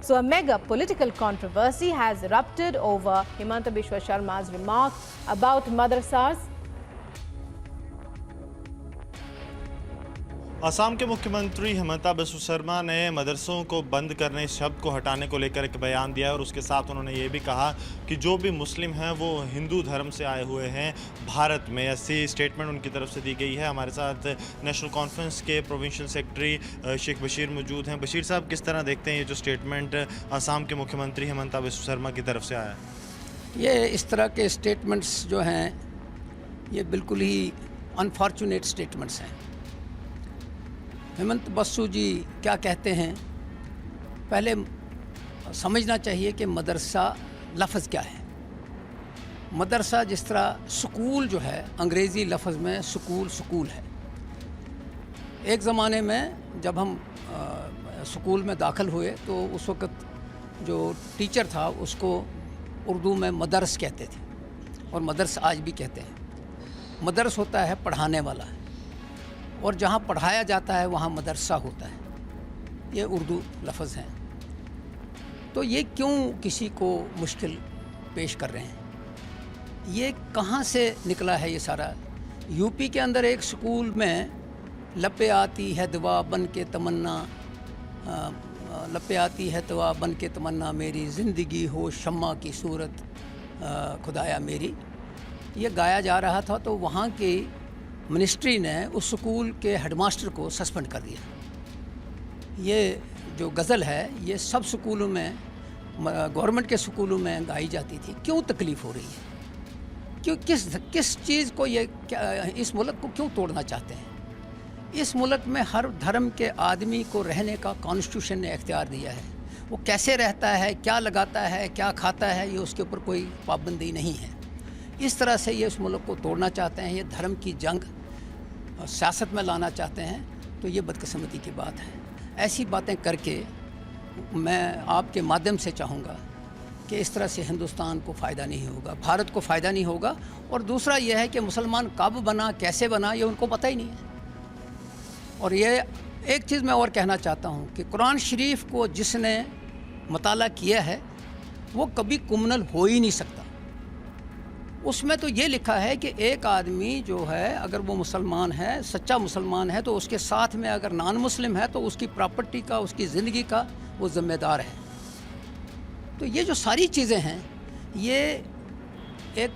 So a mega political controversy has erupted over Himanta Biswa Sharma's remark about madrasas. Assam के मुख्यमंत्री हिमंता बिस्वा शर्मा ने मदरसों को बंद करने इस शब्द को हटाने को लेकर एक बयान दिया है और उसके साथ उन्होंने ये भी कहा कि जो भी मुस्लिम हैं वो हिंदू धर्म से आए हुए हैं भारत में। ऐसी स्टेटमेंट उनकी तरफ से दी गई है। हमारे साथ नेशनल कॉन्फ्रेंस के प्रोविंशियल सेक्रेटरी शेख बशीर मौजूद हैं। बशीर साहब, किस तरह देखते हैं ये जो स्टेटमेंट असम के मुख्यमंत्री हिमंता बिस्वा शर्मा की तरफ से आया है? ये इस तरह के स्टेटमेंट्स जो हैं ये बिल्कुल ही अनफॉर्चुनेट स्टेटमेंट्स हैं। हेमंत बस्सू जी क्या कहते हैं, पहले समझना चाहिए कि मदरसा लफ्ज़ क्या है। मदरसा जिस तरह स्कूल जो है, अंग्रेज़ी लफ्ज़ में स्कूल है। एक ज़माने में जब हम स्कूल में दाखिल हुए तो उस वक़्त जो टीचर था उसको उर्दू में मदरस कहते थे और मदरस आज भी कहते हैं। मदरस होता है पढ़ाने वाला है और जहाँ पढ़ाया जाता है वहाँ मदरसा होता है। ये उर्दू लफ्ज़ हैं। तो ये क्यों किसी को मुश्किल पेश कर रहे हैं? ये कहाँ से निकला है ये सारा? यूपी के अंदर एक स्कूल में लपे आती है दुआ बन के तमन्ना, लपे आती है दुआ बन के तमन्ना मेरी ज़िंदगी हो शम्मा की सूरत खुदाया मेरी, ये गाया जा रहा था। तो वहाँ की मिनिस्ट्री ने उस स्कूल के हेडमास्टर को सस्पेंड कर दिया। ये जो गज़ल है ये सब स्कूलों में, गवर्नमेंट के स्कूलों में गाई जाती थी। क्यों तकलीफ़ हो रही है? क्यों किस चीज़ को ये इस मुल्क को क्यों तोड़ना चाहते हैं? इस मुल्क में हर धर्म के आदमी को रहने का कॉन्स्टिट्यूशन ने इख्तियार दिया है। वो कैसे रहता है, क्या लगाता है, क्या खाता है, ये उसके ऊपर कोई पाबंदी नहीं है। इस तरह से ये इस मुल्क को तोड़ना चाहते हैं, ये धर्म की जंग सियासत में लाना चाहते हैं। तो ये बदकिस्मती की बात है। ऐसी बातें करके मैं आपके माध्यम से चाहूँगा कि इस तरह से हिंदुस्तान को फ़ायदा नहीं होगा, भारत को फ़ायदा नहीं होगा। और दूसरा ये है कि मुसलमान कब बना, कैसे बना, ये उनको पता ही नहीं है। और ये एक चीज़ मैं और कहना चाहता हूँ कि कुरान शरीफ को जिसने मताला किया है वो कभी कुमनल हो ही नहीं सकता। उसमें तो ये लिखा है कि एक आदमी जो है अगर वो मुसलमान है, सच्चा मुसलमान है, तो उसके साथ में अगर नॉन मुस्लिम है तो उसकी प्रॉपर्टी का, उसकी ज़िंदगी का वो ज़िम्मेदार है। तो ये जो सारी चीज़ें हैं ये एक